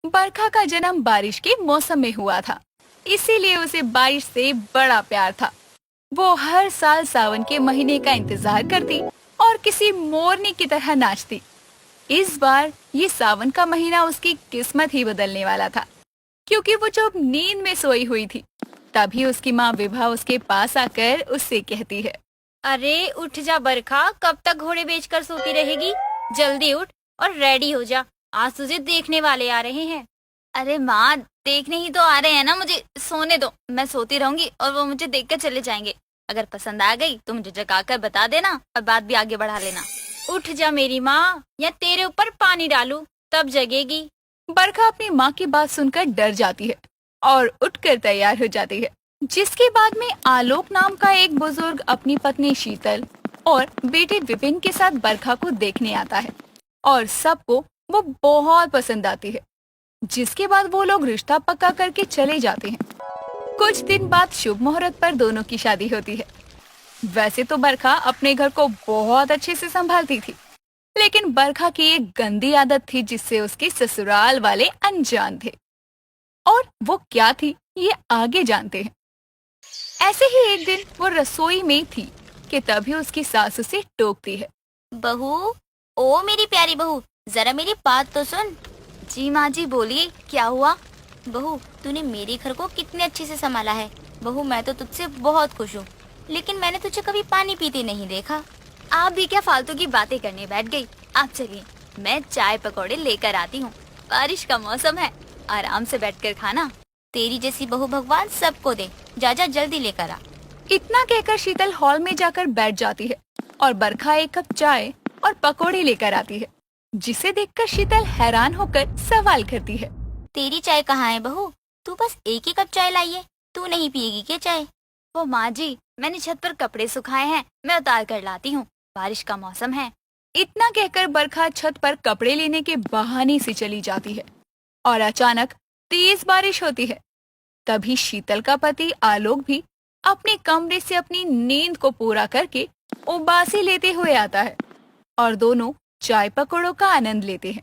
बरखा का जन्म बारिश के मौसम में हुआ था, इसीलिए उसे बारिश से बड़ा प्यार था। वो हर साल सावन के महीने का इंतजार करती और किसी मोरनी की तरह नाचती। इस बार ये सावन का महीना उसकी किस्मत ही बदलने वाला था, क्योंकि वो जब नींद में सोई हुई थी, तभी उसकी माँ विभा उसके पास आकर उससे कहती है। अरे उठ जा बरखा, कब तक घोड़े बेचकर सोती रहेगी। जल्दी उठ और रेडी हो जा, आज तुझे देखने वाले आ रहे हैं। अरे माँ, देखने ही तो आ रहे हैं ना, मुझे सोने दो, मैं सोती रहूंगी और वो मुझे देखकर चले जाएंगे। अगर पसंद आ गई तो मुझे जगाकर बता देना और बात भी आगे बढ़ा लेना। उठ जा मेरी माँ, या तेरे ऊपर पानी डालूं तब जगेगी। बरखा अपनी माँ की बात सुनकर डर जाती है और उठकर तैयार हो जाती है। जिसके बाद में आलोक नाम का एक बुजुर्ग अपनी पत्नी शीतल और बेटे विपिन के साथ बरखा को देखने आता है और सबको वो बहुत पसंद आती है। जिसके बाद वो लोग रिश्ता पक्का करके चले जाते हैं। कुछ दिन बाद शुभ मुहूर्त पर दोनों की शादी होती है। वैसे तो बरखा अपने घर को बहुत अच्छे से संभालती थी, लेकिन बरखा की एक गंदी आदत थी जिससे उसके ससुराल वाले अनजान थे। और वो क्या थी, ये आगे जानते हैं। ऐसे ही एक दिन वो रसोई में थी कि तभी उसकी सास उसे टोकती है। बहू, ओ मेरी प्यारी बहू, जरा मेरी बात तो सुन। जी माँ जी, बोलिए क्या हुआ। बहू, तूने मेरे घर को कितने अच्छे से संभाला है। बहू, मैं तो तुझसे बहुत खुश हूँ, लेकिन मैंने तुझे कभी पानी पीते नहीं देखा। आप भी क्या फालतू की बातें करने बैठ गई। आप चलिए, मैं चाय पकौड़े लेकर आती हूँ। बारिश का मौसम है, आराम से बैठकर खाना। तेरी जैसी बहू भगवान सबको दे। जा जा जल्दी लेकर आ। इतना कहकर शीतल हॉल में जाकर बैठ जाती है और बरखा एक कप चाय और पकौड़े लेकर आती है, जिसे देखकर शीतल हैरान होकर सवाल करती है। तेरी चाय कहाँ है बहू? तू बस एक ही कप चाय लाई है, तू नहीं पिएगी क्या चाय? वो माँ जी, मैंने छत पर कपड़े सुखाए हैं, मैं उतार कर लाती हूँ, बारिश का मौसम है। इतना कहकर बरखा छत पर कपड़े लेने के बहाने से चली जाती है और अचानक तेज बारिश होती है। तभी शीतल का पति आलोक भी अपने कमरे से अपनी नींद को पूरा करके उबासी लेते हुए आता है और दोनों चाय पकौड़ों का आनंद लेते हैं।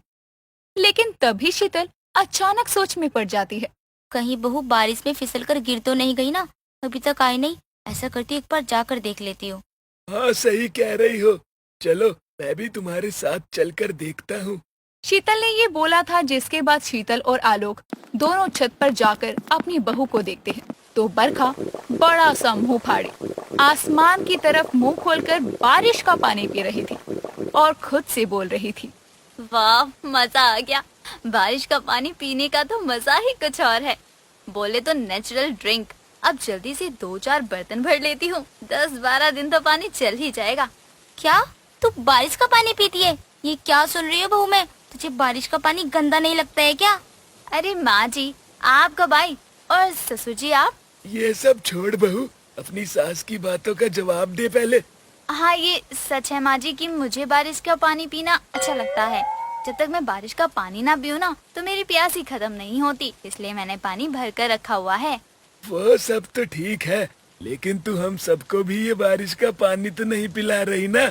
लेकिन तभी शीतल अचानक सोच में पड़ जाती है। कहीं बहू बारिश में फिसल कर गिर तो नहीं गई ना? अभी तक आई नहीं। ऐसा करती एक बार जाकर देख लेती हूँ। हाँ, सही कह रही हो। चलो, मैं भी तुम्हारे साथ चलकर देखता हूँ। शीतल ने ये बोला था, जिसके बाद शीतल और आलोक दोनों छत पर जाकर अपनी बहू को देखते हैं तो बरखा बड़ा सा मुंह फाड़े आसमान की तरफ मुंह खोलकर बारिश का पानी पी रही थी और खुद से बोल रही थी। वाह, मजा आ गया। बारिश का पानी पीने का तो मजा ही कुछ और है। बोले तो नेचुरल ड्रिंक। अब जल्दी से 2-4 बर्तन भर लेती हूँ, 10-12 दिन तो पानी चल ही जाएगा। क्या तू बारिश का पानी पीती है? ये क्या सुन रही है बहू मैं? तुझे बारिश का पानी गंदा नहीं लगता है क्या? अरे माँ जी, आप कब आई? और ससुर जी आप? ये सब छोड़ बहू, अपनी सास की बातों का जवाब दे पहले। हाँ, ये सच है माँ जी कि मुझे बारिश का पानी पीना अच्छा लगता है। जब तक मैं बारिश का पानी ना पीऊँ ना, तो मेरी प्यास ही खत्म नहीं होती, इसलिए मैंने पानी भर कर रखा हुआ है। वो सब तो ठीक है, लेकिन तू हम सबको भी ये बारिश का पानी तो नहीं पिला रही ना?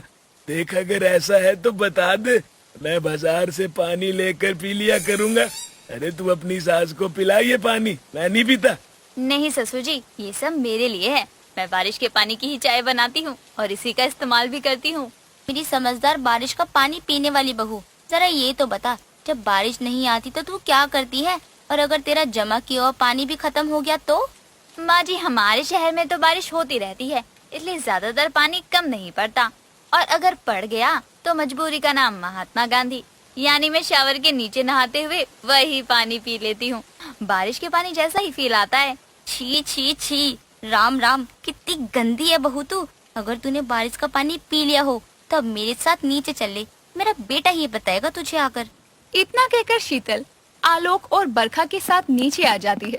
देख, अगर ऐसा है तो बता दे, मैं बाजार से पानी लेकर पी लिया करूँगा। अरे तू अपनी सास को पिला ये पानी, मैं नहीं पीता। नहीं ससुर जी, ये सब मेरे लिए है। मैं बारिश के पानी की ही चाय बनाती हूँ और इसी का इस्तेमाल भी करती हूँ। मेरी समझदार बारिश का पानी पीने वाली बहू, जरा ये तो बता, जब बारिश नहीं आती तो तू क्या करती है? और अगर तेरा जमा किया हुआ पानी भी खत्म हो गया तो? माँ जी, हमारे शहर में तो बारिश होती रहती है, इसलिए ज्यादातर पानी कम नहीं पड़ता, और अगर पड़ गया तो मजबूरी का नाम महात्मा गांधी, यानी मैं शावर के नीचे नहाते हुए वही पानी पी लेती हूँ। बारिश के पानी जैसा ही फील आता है। छी छी छी, राम राम, कितनी गंदी है बहू तू। अगर तूने बारिश का पानी पी लिया हो तब मेरे साथ नीचे चल ले, मेरा बेटा ये बताएगा तुझे आकर। इतना कहकर शीतल आलोक और बरखा के साथ नीचे आ जाती है।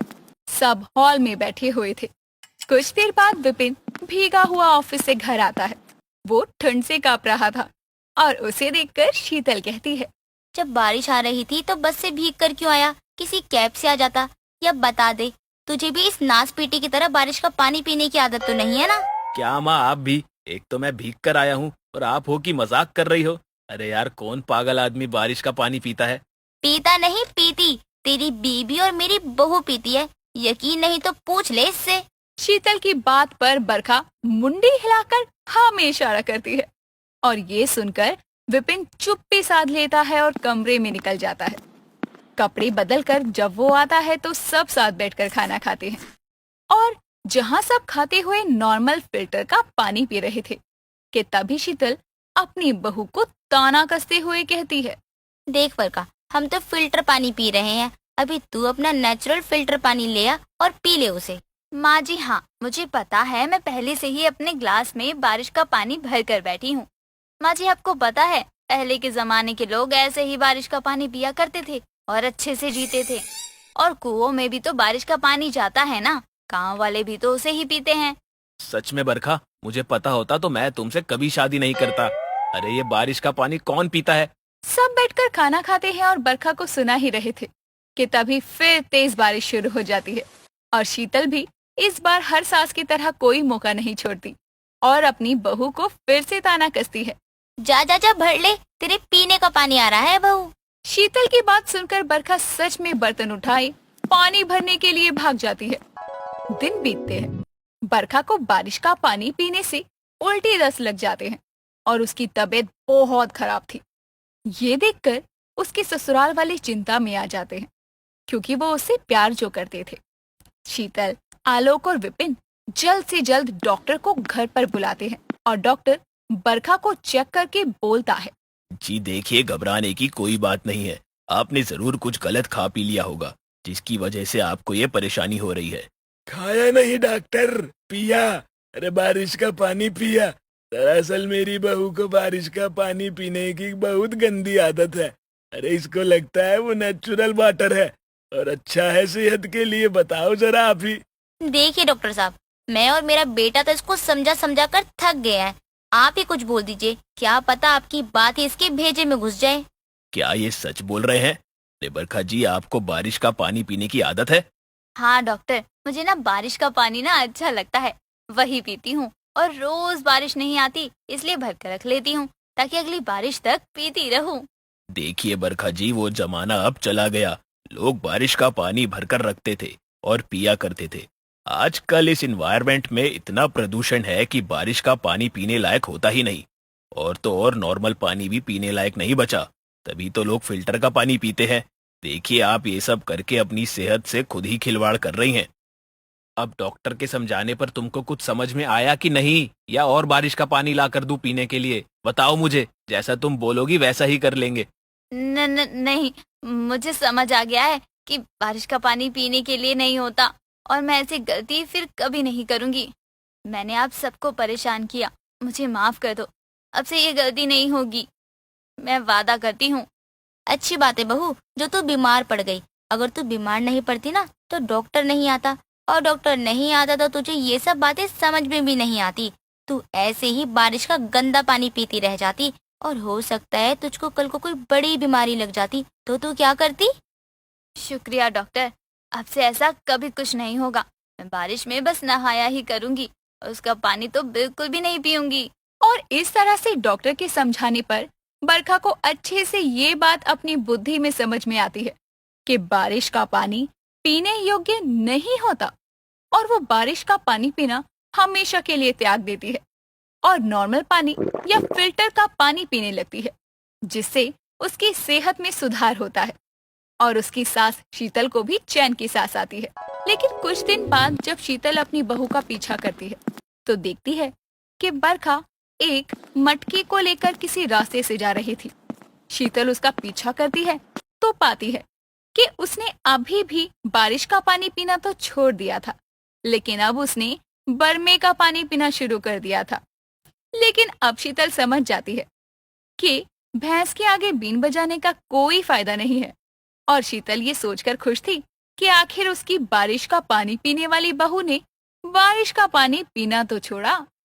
सब हॉल में बैठे हुए थे। कुछ देर बाद विपिन भीगा हुआ ऑफिस से घर आता है। वो ठंड से कांप रहा था और उसे देखकर शीतल कहती है। जब बारिश आ रही थी तो बस से भीग कर क्यों आया? किसी कैब से आ जाता। या बता दे, तुझे भी इस नास पीटी की तरह बारिश का पानी पीने की आदत तो नहीं है ना? क्या माँ, आप भी? एक तो मैं भीग कर आया हूँ और आप हो कि मजाक कर रही हो। अरे यार, कौन पागल आदमी बारिश का पानी पीता है? पीता नहीं, पीती। तेरी बीबी और मेरी बहू पीती है, यकीन नहीं तो पूछ ले इससे। शीतल की बात पर बरखा मुंडी हिलाकर हाँ में इशारा करती है और ये सुनकर विपिन चुप्पी साध लेता है और कमरे में निकल जाता है। कपड़े बदलकर जब वो आता है तो सब साथ बैठकर खाना खाते हैं और जहां सब खाते हुए नॉर्मल फिल्टर का पानी पी रहे थे कि तभी शीतल अपनी बहू को ताना कसते हुए कहती है, देख बरखा, हम तो फिल्टर पानी पी रहे हैं, अभी तू अपना नेचुरल फिल्टर पानी ले आ और पी ले उसे। माँ जी हाँ, मुझे पता है, मैं पहले से ही अपने ग्लास में बारिश का पानी भर कर बैठी हूँ। माँ जी आपको पता है, पहले के जमाने के लोग ऐसे ही बारिश का पानी पिया करते थे और अच्छे से जीते थे। और कुओं में भी तो बारिश का पानी जाता है ना, गाँव वाले भी तो उसे ही पीते हैं। सच में बरखा, मुझे पता होता तो मैं तुमसे कभी शादी नहीं करता। अरे ये बारिश का पानी कौन पीता है? सब बैठकर खाना खाते हैं और बरखा को सुना ही रहे थे कि तभी फिर तेज बारिश शुरू हो जाती है और शीतल भी इस बार हर सास की तरह कोई मौका नहीं छोड़ती और अपनी बहू को फिर से ताना कसती है, जा जा जा भर ले, तेरे पीने का पानी आ रहा है बहू। शीतल की बात सुनकर बरखा सच में बर्तन उठाए पानी भरने के लिए भाग जाती है। दिन बीतते हैं, बरखा को बारिश का पानी पीने से उल्टी दस्त लग जाते हैं और उसकी तबीयत बहुत खराब थी। ये देखकर उसके ससुराल वाले चिंता में आ जाते हैं क्योंकि वो उससे प्यार जो करते थे। शीतल, आलोक और विपिन जल्द से जल्द डॉक्टर को घर पर बुलाते हैं और डॉक्टर बरखा को चेक करके बोलता है, जी देखिए, घबराने की कोई बात नहीं है। आपने जरूर कुछ गलत खा पी लिया होगा जिसकी वजह से आपको ये परेशानी हो रही है। खाया नहीं डॉक्टर, पिया। अरे बारिश का पानी पिया। दरअसल मेरी बहू को बारिश का पानी पीने की बहुत गंदी आदत है। अरे इसको लगता है वो नेचुरल वाटर है और अच्छा है सेहत के लिए। बताओ जरा आप ही। देखिए डॉक्टर साहब, मैं और मेरा बेटा तो इसको समझा समझा कर थक गया है, आप ही कुछ बोल दीजिए, क्या पता आपकी बात ही इसके भेजे में घुस जाए। क्या ये सच बोल रहे हैं? अरे बरखा जी, आपको बारिश का पानी पीने की आदत है? हाँ डॉक्टर, मुझे ना बारिश का पानी ना अच्छा लगता है, वही पीती हूँ और रोज बारिश नहीं आती इसलिए भर कर रख लेती हूँ ताकि अगली बारिश तक पीती रहूँ। देखिए बरखा जी, वो जमाना अब चला गया। लोग बारिश का पानी भरकर रखते थे और पिया करते थे। आजकल इस एनवायरनमेंट में इतना प्रदूषण है कि बारिश का पानी पीने लायक होता ही नहीं। और तो और नॉर्मल पानी भी पीने लायक नहीं बचा, तभी तो लोग फिल्टर का पानी पीते हैं। देखिए, आप ये सब करके अपनी सेहत से खुद ही खिलवाड़ कर रही हैं। अब डॉक्टर के समझाने पर तुमको कुछ समझ में आया कि नहीं, या और बारिश का पानी ला कर दूं पीने के लिए? बताओ मुझे, जैसा तुम बोलोगी वैसा ही कर लेंगे। नहीं, मुझे समझ आ गया है कि बारिश का पानी पीने के लिए नहीं होता और मैं ऐसी गलती फिर कभी नहीं करूंगी। मैंने आप सबको परेशान किया, मुझे माफ कर दो, अब से ये गलती नहीं होगी, मैं वादा करती हूँ। अच्छी बात है बहू, जो तू बीमार पड़ गई। अगर तू बीमार नहीं पड़ती ना तो डॉक्टर नहीं आता, और डॉक्टर नहीं आता तो तुझे ये सब बातें समझ में भी नहीं आती। तू ऐसे ही बारिश का गंदा पानी पीती रह जाती और हो सकता है तुझको कल को कोई बड़ी बीमारी लग जाती, तो तू क्या करती? शुक्रिया डॉक्टर, अब से ऐसा कभी कुछ नहीं होगा। मैं बारिश में बस नहाया ही करूंगी, उसका पानी तो बिल्कुल भी नहीं पीऊंगी। और इस तरह से डॉक्टर के समझाने पर बरखा को अच्छे से ये बात अपनी बुद्धि में समझ में आती है कि बारिश का पानी पीने योग्य नहीं होता और वो बारिश का पानी पीना हमेशा के लिए त्याग देती है और नॉर्मल पानी या फिल्टर का पानी पीने लगती है, जिससे उसकी सेहत में सुधार होता है और उसकी सास शीतल को भी चैन की सांस आती है। लेकिन कुछ दिन बाद जब शीतल अपनी बहू का पीछा करती है तो देखती है कि बरखा एक मटकी को लेकर किसी रास्ते से जा रही थी। शीतल उसका पीछा करती है तो पाती है कि उसने अभी भी बारिश का पानी पीना तो छोड़ दिया था, लेकिन अब उसने बरमे का पानी पीना शुरू कर दिया था। लेकिन अब शीतल समझ जाती है कि भैंस के आगे बीन बजाने का कोई फायदा नहीं है और शीतल ये सोचकर खुश थी कि आखिर उसकी बारिश का पानी पीने वाली बहू ने बारिश का पानी पीना तो छोड़ा,